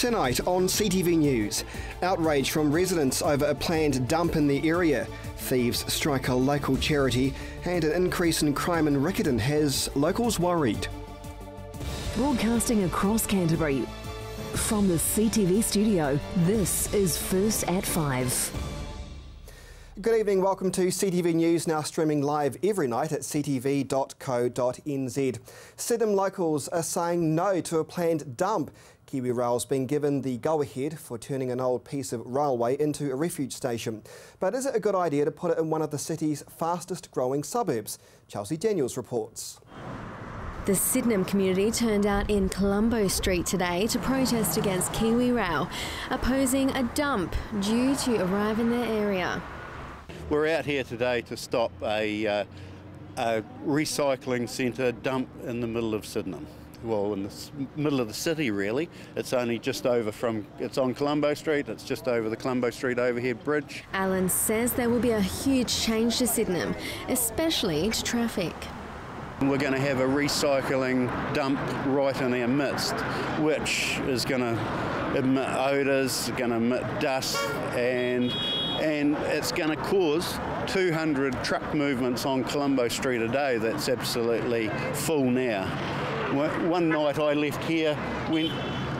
Tonight on CTV News, outrage from residents over a planned dump in the area. Thieves strike a local charity, and an increase in crime in Riccarton has locals worried. Broadcasting across Canterbury from the CTV studio, this is First at 5. Good evening, welcome to CTV News, now streaming live every night at ctv.co.nz. Sydenham locals are saying no to a planned dump. Kiwi Rail's been given the go-ahead for turning an old piece of railway into a refuge station. But is it a good idea to put it in one of the city's fastest growing suburbs? Chelsea Daniels reports. The Sydenham community turned out in Colombo Street today to protest against Kiwi Rail, opposing a dump due to arrive in their area. We're out here today to stop a recycling centre dump in the middle of Sydenham. Well, in the middle of the city really. It's only just over it's on Colombo Street, it's just over the Colombo Street overhead bridge. Alan says there will be a huge change to Sydenham, especially to traffic. We're going to have a recycling dump right in our midst, which is going to emit odours, going to emit dust, and it's going to cause 200 truck movements on Colombo Street a day. That's absolutely full now. One night I left here, went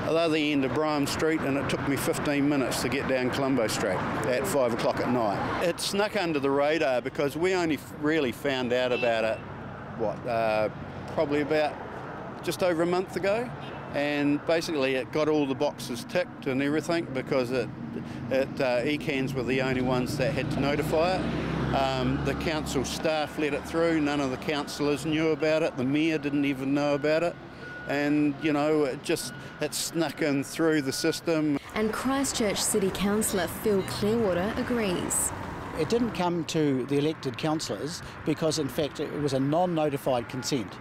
the other end of Braham Street, and it took me 15 minutes to get down Colombo Street at 5 o'clock at night. It snuck under the radar because we only really found out about it, probably about just over a month ago. And basically it got all the boxes ticked and everything because ECANs were the only ones that had to notify it. The council staff let it through, none of the councillors knew about it, the mayor didn't even know about it, and you know, it snuck in through the system. And Christchurch City Councillor Phil Clearwater agrees. It didn't come to the elected councillors because in fact it was a non-notified consent,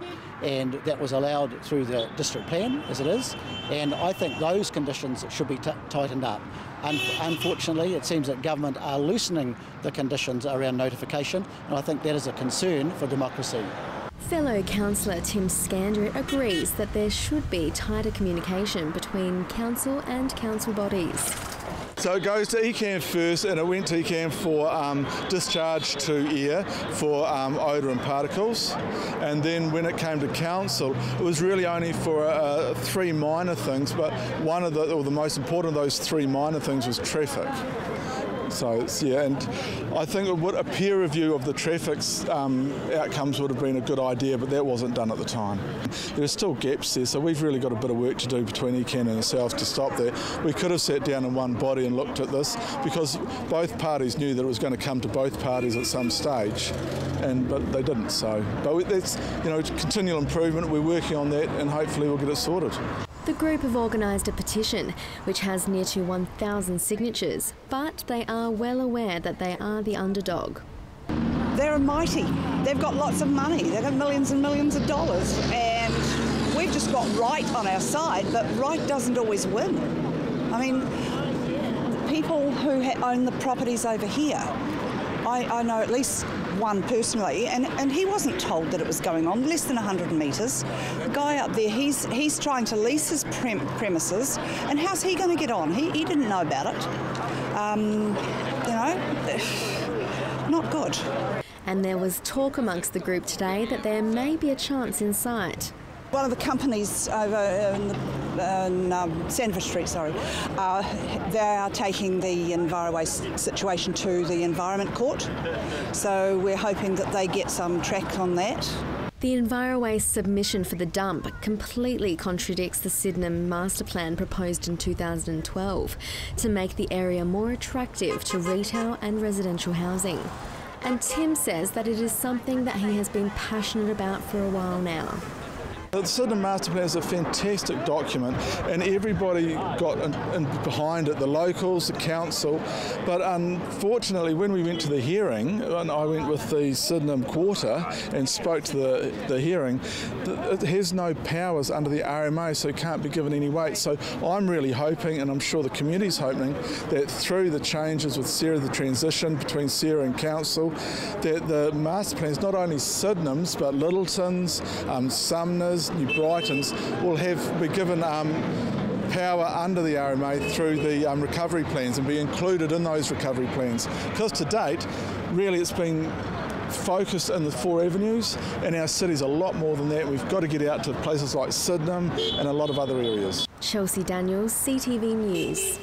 and that was allowed through the district plan as it is, and I think those conditions should be tightened up. Unfortunately, it seems that government are loosening the conditions around notification, and I think that is a concern for democracy. Fellow councillor Tim Scandrett agrees that there should be tighter communication between council and council bodies. So it goes to ECAN first, and it went to ECAN for discharge to air for odour and particles, and then when it came to council it was really only for three minor things, but one of the most important of those three minor things was traffic. So yeah, and I think a peer review of the traffic's outcomes would have been a good idea, but that wasn't done at the time. There's still gaps there, so we've really got a bit of work to do between ECAN and ourselves to stop that. We could have sat down in one body and looked at this because both parties knew that it was going to come to both parties at some stage, but they didn't. So, but that's continual improvement. We're working on that, and hopefully we'll get it sorted. The group have organised a petition which has near to 1,000 signatures, but they are well aware that they are the underdog. They're mighty. They've got lots of money. They've got millions and millions of dollars, and we've just got right on our side, but right doesn't always win. I mean, people who own the properties over here, I know at least one personally, and he wasn't told that it was going on, less than 100 metres. The guy up there, he's trying to lease his premises, and how's he going to get on? He didn't know about it. Not good. And there was talk amongst the group today that there may be a chance in sight. One of the companies over in Sandford Street, they are taking the EnviroWaste situation to the Environment Court. So we're hoping that they get some track on that. The EnviroWaste submission for the dump completely contradicts the Sydenham master plan proposed in 2012 to make the area more attractive to retail and residential housing. And Tim says that it is something that he has been passionate about for a while now. The Sydenham Master Plan is a fantastic document, and everybody got in behind it, the locals, the council, but unfortunately when we went to the hearing, and I went with the Sydenham Quarter and spoke to the hearing, it has no powers under the RMA, so it can't be given any weight. So I'm really hoping, and I'm sure the community's hoping, that through the changes with Sarah, the transition between Sarah and council, that the Master Plan is not only Sydenham's but Littleton's, Sumner's, New Brighton's will be given power under the RMA through the recovery plans and be included in those recovery plans. Because to date, really it's been focused in the 4 avenues, and our city's a lot more than that. We've got to get out to places like Sydenham and a lot of other areas. Chelsea Daniels, CTV News.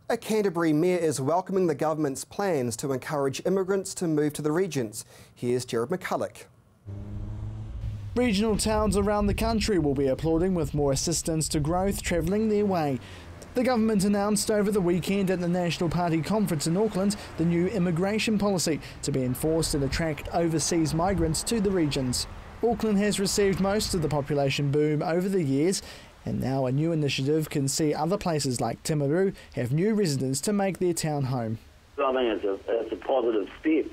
A Canterbury mayor is welcoming the government's plans to encourage immigrants to move to the regions. Here's Jared McCulloch. Regional towns around the country will be applauding with more assistance to growth travelling their way. The government announced over the weekend at the National Party conference in Auckland the new immigration policy to be enforced and attract overseas migrants to the regions. Auckland has received most of the population boom over the years, and now a new initiative can see other places like Timaru have new residents to make their town home. I think it's a positive step.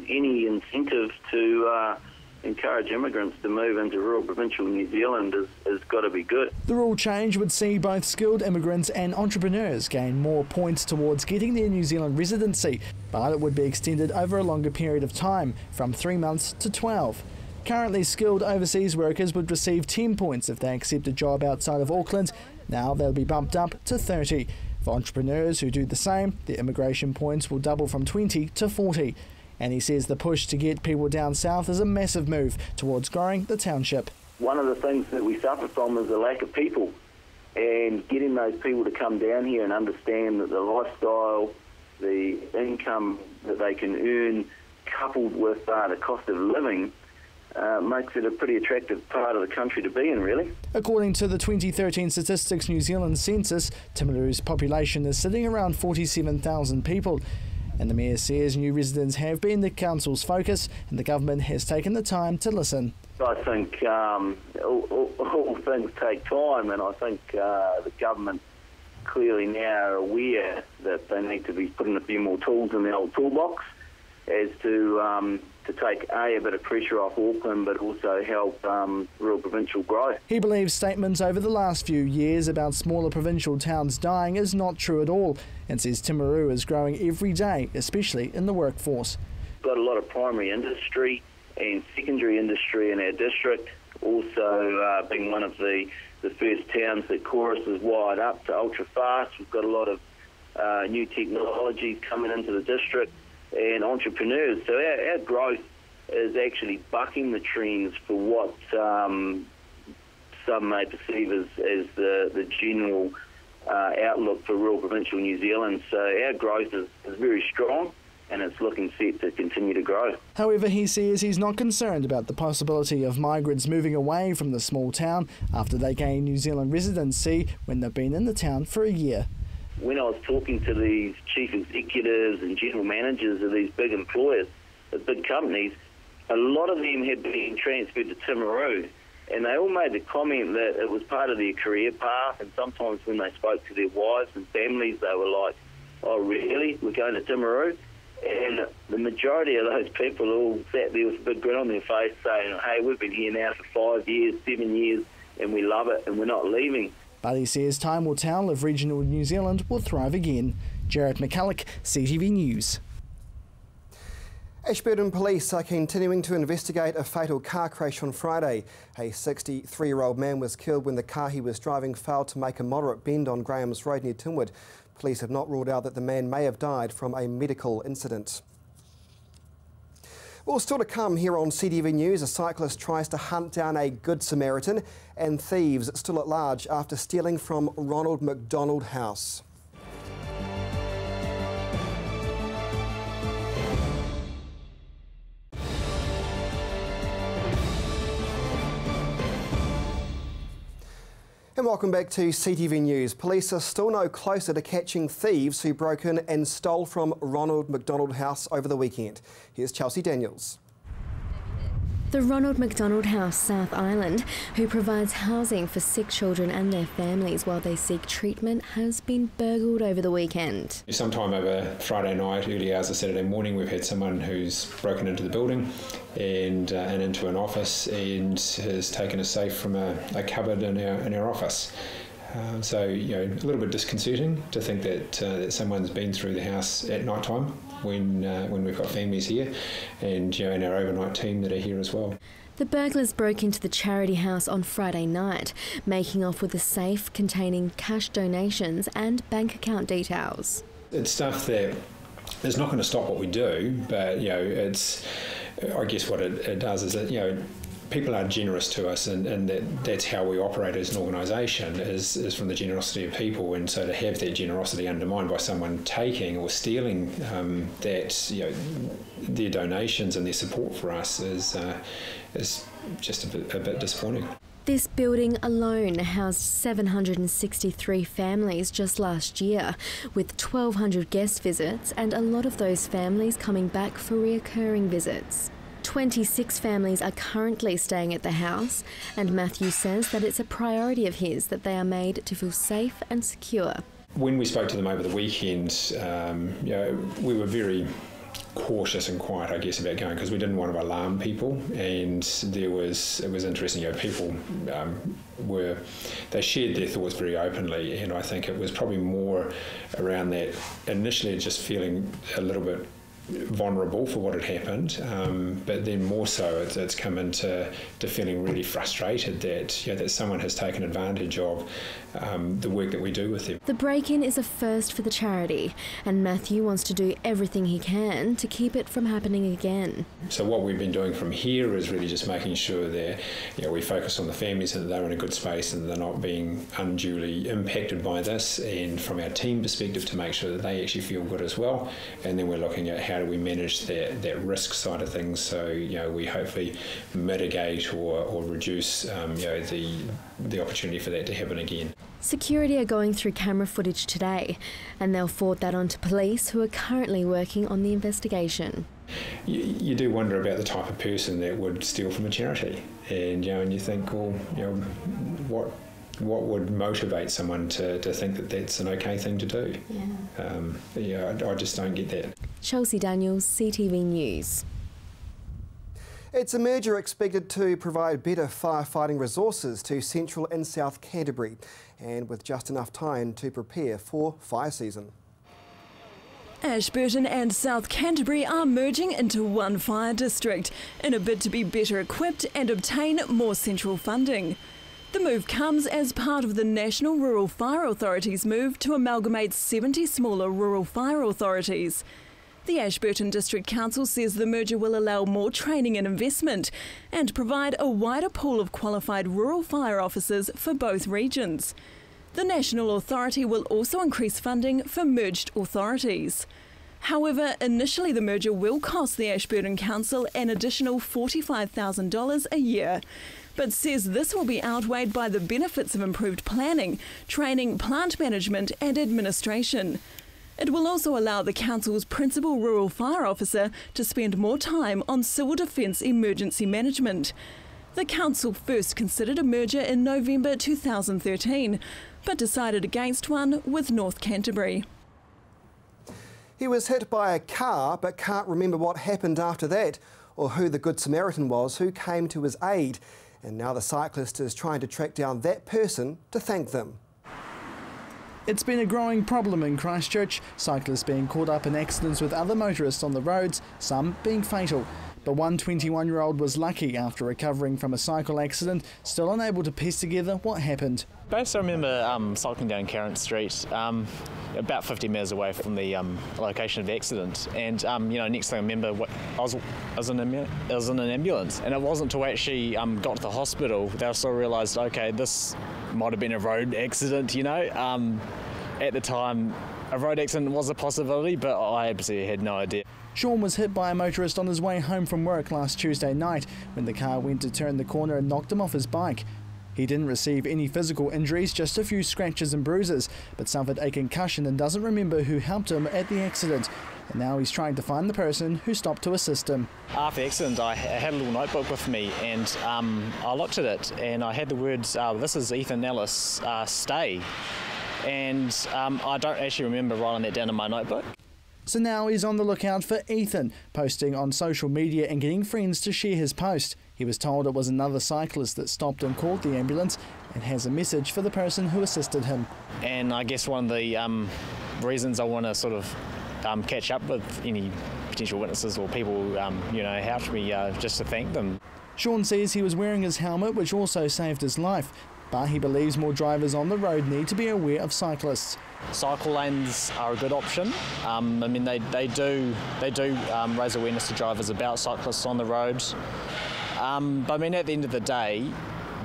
Any incentive to encourage immigrants to move into rural provincial New Zealand has got to be good. The rule change would see both skilled immigrants and entrepreneurs gain more points towards getting their New Zealand residency, but it would be extended over a longer period of time, from 3 months to 12. Currently, skilled overseas workers would receive 10 points if they accept a job outside of Auckland. Now they'll be bumped up to 30. For entrepreneurs who do the same, their immigration points will double from 20 to 40. And he says the push to get people down south is a massive move towards growing the township. One of the things that we suffer from is the lack of people, and getting those people to come down here and understand that the lifestyle, the income that they can earn, coupled with the cost of living, makes it a pretty attractive part of the country to be in, really. According to the 2013 Statistics New Zealand census, Timaru's population is sitting around 47,000 people. And the mayor says new residents have been the council's focus, and the government has taken the time to listen. I think all things take time, and I think the government clearly now are aware that they need to be putting a few more tools in the old toolbox as to take a bit of pressure off Auckland, but also help rural provincial growth. He believes statements over the last few years about smaller provincial towns dying is not true at all, and says Timaru is growing every day, especially in the workforce. Got a lot of primary industry and secondary industry in our district, also being one of the first towns that Chorus has wired up to ultra fast. We've got a lot of new technologies coming into the district, and entrepreneurs. So our growth is actually bucking the trends for what some may perceive as the general outlook for rural provincial New Zealand. So our growth is very strong, and it's looking set to continue to grow. However, he says he's not concerned about the possibility of migrants moving away from the small town after they gain New Zealand residency when they've been in the town for a year. When I was talking to these chief executives and general managers of these big employers, the big companies, a lot of them had been transferred to Timaru, and they all made the comment that it was part of their career path, and sometimes when they spoke to their wives and families, they were like, oh really, we're going to Timaru? And the majority of those people all sat there with a big grin on their face saying, hey, we've been here now for 5 years, 7 years, and we love it, and we're not leaving. But he says time will tell if regional New Zealand will thrive again. Jared McCulloch, CTV News. Ashburton police are continuing to investigate a fatal car crash on Friday. A 63-year-old man was killed when the car he was driving failed to make a moderate bend on Graham's Road near Tinwood. Police have not ruled out that the man may have died from a medical incident. Well, still to come here on CTV News, a cyclist tries to hunt down a Good Samaritan, and thieves still at large after stealing from Ronald McDonald House. And welcome back to CTV News. Police are still no closer to catching thieves who broke in and stole from Ronald McDonald House over the weekend. Here's Chelsea Daniels. The Ronald McDonald House, South Island, who provides housing for sick children and their families while they seek treatment, has been burgled over the weekend. Sometime over Friday night, early hours of Saturday morning, we've had someone who's broken into the building and into an office and has taken a safe from a cupboard in our office. So, a little bit disconcerting to think that someone's been through the house at night time when we've got families here and our overnight team that are here as well. The burglars broke into the charity house on Friday night, making off with a safe containing cash donations and bank account details. It's stuff that is not going to stop what we do, but it's, I guess what it does is that people are generous to us, and that's how we operate as an organisation, is from the generosity of people. And so to have that generosity undermined by someone taking or stealing their donations and their support for us is just a bit disappointing. This building alone housed 763 families just last year, with 1,200 guest visits and a lot of those families coming back for reoccurring visits. 26 families are currently staying at the house, and Matthew says that it's a priority of his that they are made to feel safe and secure. When we spoke to them over the weekend, we were very cautious and quiet, I guess, about going, because we didn't want to alarm people. And it was interesting. People they shared their thoughts very openly, and I think it was probably more around that initially just feeling a little bit vulnerable for what had happened, but then more so it's come into feeling really frustrated that someone has taken advantage of the work that we do with them. The break-in is a first for the charity, and Matthew wants to do everything he can to keep it from happening again. So what we've been doing from here is really just making sure that we focus on the families and that they're in a good space and they're not being unduly impacted by this, and from our team perspective to make sure that they actually feel good as well. And then we're looking at how do we manage that risk side of things, so we hopefully mitigate or reduce the opportunity for that to happen again. Security are going through camera footage today, and they'll forward that on to police, who are currently working on the investigation. You do wonder about the type of person that would steal from a charity, and and you think, well, what would motivate someone to think that that's an okay thing to do? I just don't get that. Chelsea Daniels, CTV News. It's a merger expected to provide better firefighting resources to Central and South Canterbury, and with just enough time to prepare for fire season. Ashburton and South Canterbury are merging into one fire district in a bid to be better equipped and obtain more central funding. The move comes as part of the National Rural Fire Authority's move to amalgamate 70 smaller rural fire authorities. The Ashburton District Council says the merger will allow more training and investment and provide a wider pool of qualified rural fire officers for both regions. The National Authority will also increase funding for merged authorities. However, initially the merger will cost the Ashburton Council an additional $45,000 a year, but says this will be outweighed by the benefits of improved planning, training, plant management and administration. It will also allow the council's principal rural fire officer to spend more time on civil defence emergency management. The council first considered a merger in November 2013, but decided against one with North Canterbury. He was hit by a car but can't remember what happened after that, or who the Good Samaritan was who came to his aid. And now the cyclist is trying to track down that person to thank them. It's been a growing problem in Christchurch, cyclists being caught up in accidents with other motorists on the roads, some being fatal. But one 21-year-old was lucky after recovering from a cycle accident, still unable to piece together what happened. I remember cycling down Carron Street, about 50 metres away from the location of the accident, and next thing I remember, I was in an ambulance, and it wasn't until I actually got to the hospital that I sort of realised, okay, this might have been a road accident. At the time, a road accident was a possibility, but I absolutely had no idea. Sean was hit by a motorist on his way home from work last Tuesday night when the car went to turn the corner and knocked him off his bike. He didn't receive any physical injuries, just a few scratches and bruises, but suffered a concussion and doesn't remember who helped him at the accident. And now he's trying to find the person who stopped to assist him. After the accident, I had a little notebook with me, and I looked at it and I had the words, "This is Ethan Ellis, stay." And I don't actually remember writing that down in my notebook. So now he's on the lookout for Ethan, posting on social media and getting friends to share his post. He was told it was another cyclist that stopped and called the ambulance and has a message for the person who assisted him. And I guess one of the reasons I want to sort of catch up with any potential witnesses or people, helped me just to thank them. Sean says he was wearing his helmet, which also saved his life, but he believes more drivers on the road need to be aware of cyclists. Cycle lanes are a good option. I mean, they do raise awareness to drivers about cyclists on the road. But I mean, at the end of the day,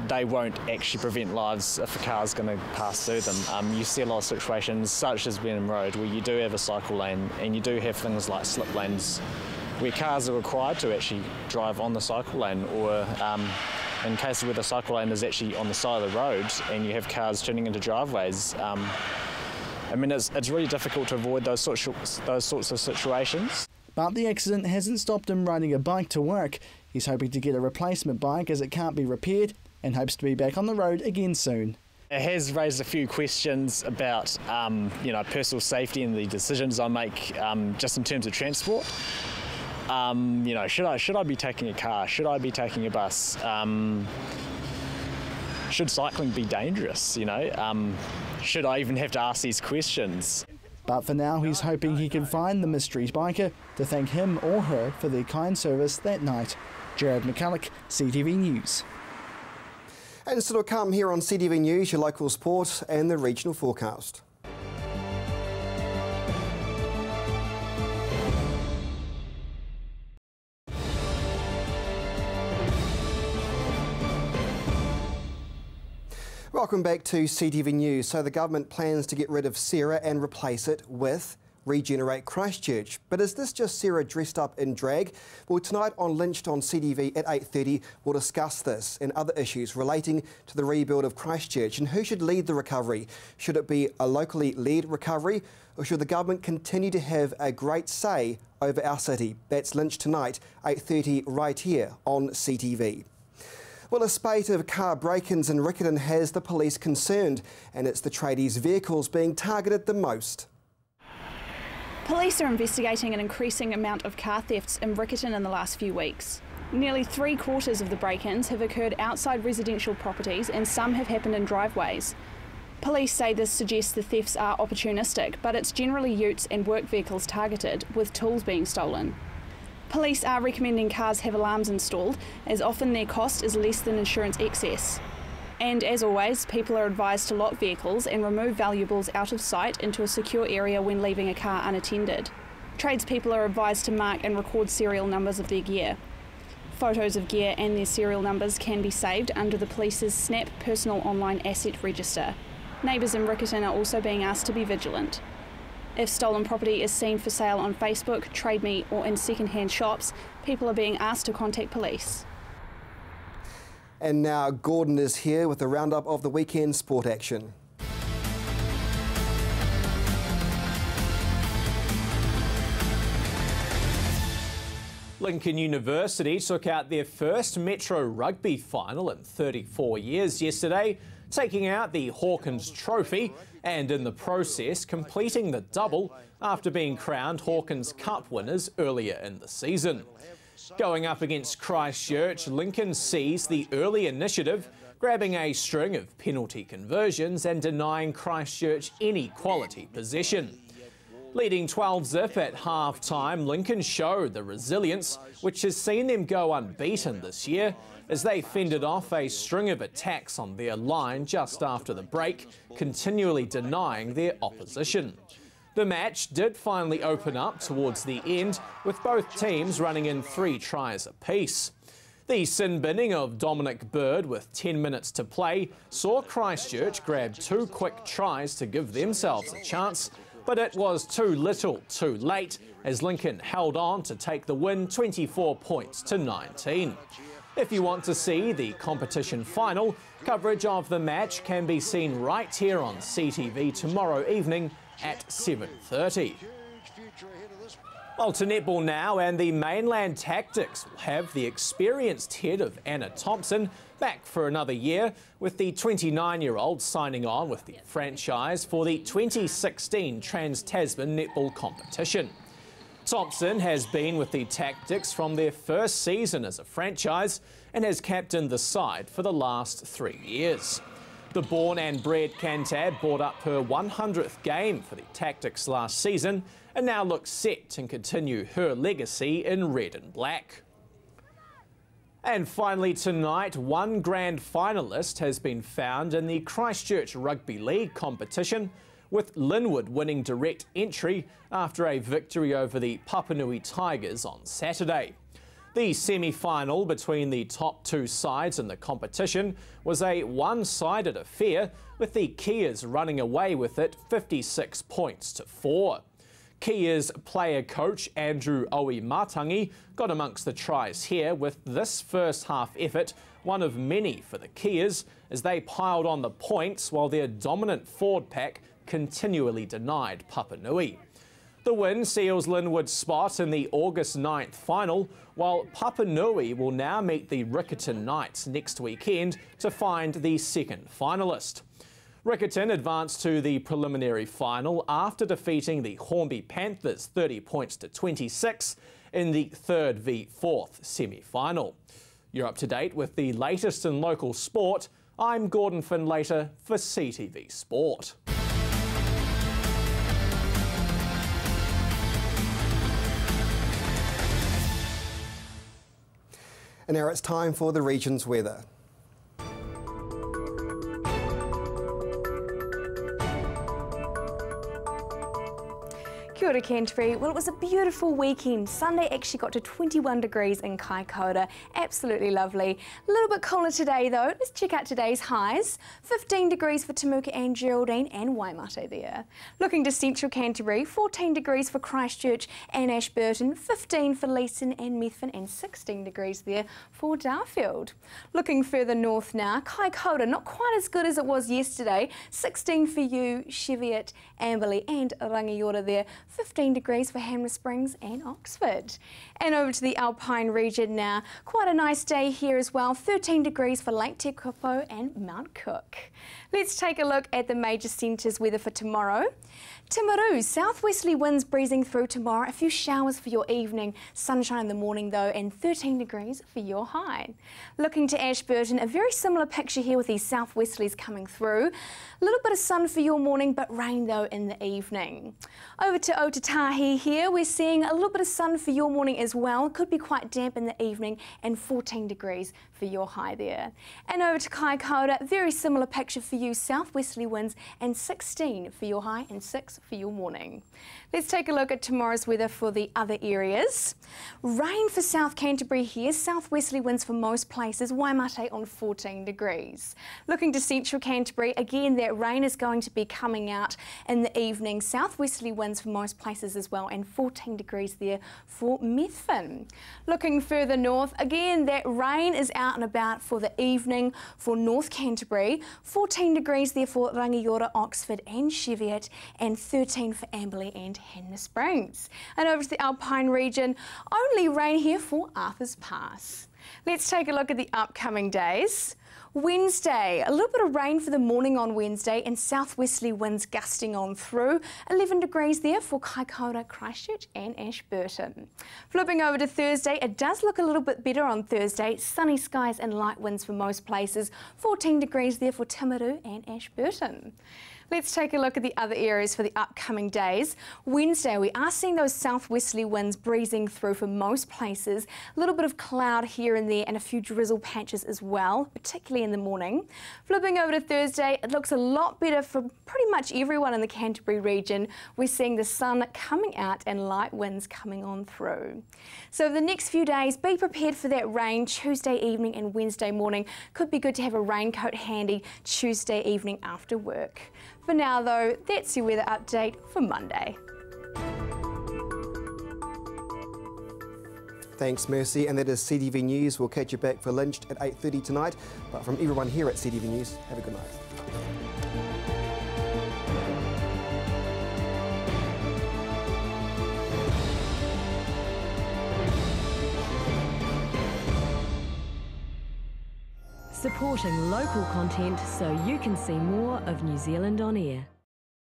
they won't actually prevent lives if a car's going to pass through them. You see a lot of situations, such as Benham Road, where you do have a cycle lane and you do have things like slip lanes where cars are required to actually drive on the cycle lane, or in cases where the cycle lane is actually on the side of the road and you have cars turning into driveways. I mean, it's really difficult to avoid those sorts of situations. But the accident hasn't stopped him riding a bike to work. He's hoping to get a replacement bike as it can't be repaired, and hopes to be back on the road again soon. It has raised a few questions about personal safety and the decisions I make just in terms of transport. Should I be taking a car? Should I be taking a bus? Should cycling be dangerous? Should I even have to ask these questions? But for now, he's hoping he can find the mystery biker to thank him or her for their kind service that night. Jared McCulloch, CTV News. And still to come here on CTV News, your local sport and the regional forecast. Welcome back to CTV News. So the government plans to get rid of Sarah and replace it with Regenerate Christchurch. But is this just Sarah dressed up in drag? Well, tonight on Lynched on CTV at 8:30, we'll discuss this and other issues relating to the rebuild of Christchurch and who should lead the recovery. Should it be a locally led recovery, or should the government continue to have a great say over our city? That's Lynched tonight, 8:30, right here on CTV. Well, a spate of car break-ins in Riccarton has the police concerned, and it's the tradies' vehicles being targeted the most. Police are investigating an increasing amount of car thefts in Riccarton in the last few weeks. Nearly 3/4 of the break-ins have occurred outside residential properties, and some have happened in driveways. Police say this suggests the thefts are opportunistic, but it's generally utes and work vehicles targeted, with tools being stolen. Police are recommending cars have alarms installed, as often their cost is less than insurance excess. And as always, people are advised to lock vehicles and remove valuables out of sight into a secure area when leaving a car unattended. Tradespeople are advised to mark and record serial numbers of their gear. Photos of gear and their serial numbers can be saved under the police's Snap Personal Online Asset Register. Neighbours in Riccarton are also being asked to be vigilant. If stolen property is seen for sale on Facebook, Trade Me or in second-hand shops, people are being asked to contact police. And now Gordon is here with a roundup of the weekend sport action. Lincoln University took out their first Metro Rugby final in 34 years yesterday, taking out the Hawkins Trophy and in the process completing the double after being crowned Hawkins Cup winners earlier in the season. Going up against Christchurch, Lincoln seized the early initiative, grabbing a string of penalty conversions and denying Christchurch any quality possession. Leading 12-zip at half-time, Lincoln showed the resilience which has seen them go unbeaten this year as they fended off a string of attacks on their line just after the break, continually denying their opposition. The match did finally open up towards the end, with both teams running in 3 tries apiece. The sin-binning of Dominic Bird with 10 minutes to play saw Christchurch grab 2 quick tries to give themselves a chance, but it was too little, too late, as Lincoln held on to take the win 24 points to 19. If you want to see the competition final, coverage of the match can be seen right here on CTV tomorrow evening at 7:30. Well, to netball now, and the Mainland Tactics will have the experienced head of Anna Thompson back for another year, with the 29-year-old signing on with the franchise for the 2016 Trans-Tasman Netball competition. Thompson has been with the Tactics from their first season as a franchise and has captained the side for the last 3 years. The born and bred Cantab brought up her 100th game for the Tactics last season and now looks set to continue her legacy in red and black. And finally tonight, one grand finalist has been found in the Christchurch Rugby League competition, with Linwood winning direct entry after a victory over the Papanui Tigers on Saturday. The semi-final between the top two sides in the competition was a one-sided affair, with the Kias running away with it 56 points to 4. Kia's player coach Andrew Owi-Matangi got amongst the tries here, with this first half effort one of many for the Kias as they piled on the points while their dominant forward pack continually denied Papanui. The win seals Linwood's spot in the August 9th final, while Papanui will now meet the Riccarton Knights next weekend to find the second finalist. Riccarton advanced to the preliminary final after defeating the Hornby Panthers 30 points to 26 in the 3rd v 4th semi-final. You're up to date with the latest in local sport. I'm Gordon Finlater for CTV Sport. And now it's time for the region's weather. Kia ora Canterbury. Well, it was a beautiful weekend. Sunday actually got to 21 degrees in Kaikoura. Absolutely lovely. A little bit cooler today though. Let's check out today's highs. 15 degrees for Temuka and Geraldine and Waimate there. Looking to central Canterbury, 14 degrees for Christchurch and Ashburton, 15 for Leeson and Methven, and 16 degrees there for Darfield. Looking further north now, Kaikoura not quite as good as it was yesterday. 16 for you, Cheviot, Amberley and Rangiora there. 15 degrees for Hammer Springs and Oxford. And over to the Alpine region now. Quite a nice day here as well. 13 degrees for Lake Te Kupo and Mount Cook. Let's take a look at the major centres weather for tomorrow. Timaru, southwesterly winds breezing through tomorrow. A few showers for your evening. Sunshine in the morning though, and 13 degrees for your high. Looking to Ashburton, a very similar picture here with these southwesterlies coming through. A little bit of sun for your morning, but rain though in the evening. Over to Otatahi here, we're seeing a little bit of sun for your morning as well. It could be quite damp in the evening, and 14 degrees for your high there. And over to Kaikoura, very similar picture for you, southwesterly winds and 16 for your high and 6 for your morning. Let's take a look at tomorrow's weather for the other areas. Rain for South Canterbury here, southwesterly winds for most places, Waimate on 14 degrees. Looking to central Canterbury, again that rain is going to be coming out in the evening, southwesterly winds for most places as well, and 14 degrees there for Methven. Looking further north, again that rain is out and about for the evening for North Canterbury, 14 degrees there for Rangiora, Oxford and Cheviot, and 13 for Amberley and Hammer Springs. And over to the Alpine region, only rain here for Arthur's Pass. Let's take a look at the upcoming days. Wednesday, a little bit of rain for the morning on Wednesday and southwesterly winds gusting on through. 11 degrees there for Kaikoura, Christchurch and Ashburton. Flipping over to Thursday, it does look a little bit better on Thursday. Sunny skies and light winds for most places. 14 degrees there for Timaru and Ashburton. Let's take a look at the other areas for the upcoming days. Wednesday, we are seeing those southwesterly winds breezing through for most places. A little bit of cloud here and there and a few drizzle patches as well, particularly in the morning. Flipping over to Thursday, it looks a lot better for pretty much everyone in the Canterbury region. We're seeing the sun coming out and light winds coming on through. So over the next few days, be prepared for that rain Tuesday evening and Wednesday morning. Could be good to have a raincoat handy Tuesday evening after work. For now though, that's your weather update for Monday. Thanks Mercy, and that is CTV News. We'll catch you back for lunch at 8:30 tonight. But from everyone here at CTV News, have a good night. Supporting local content so you can see more of New Zealand on air.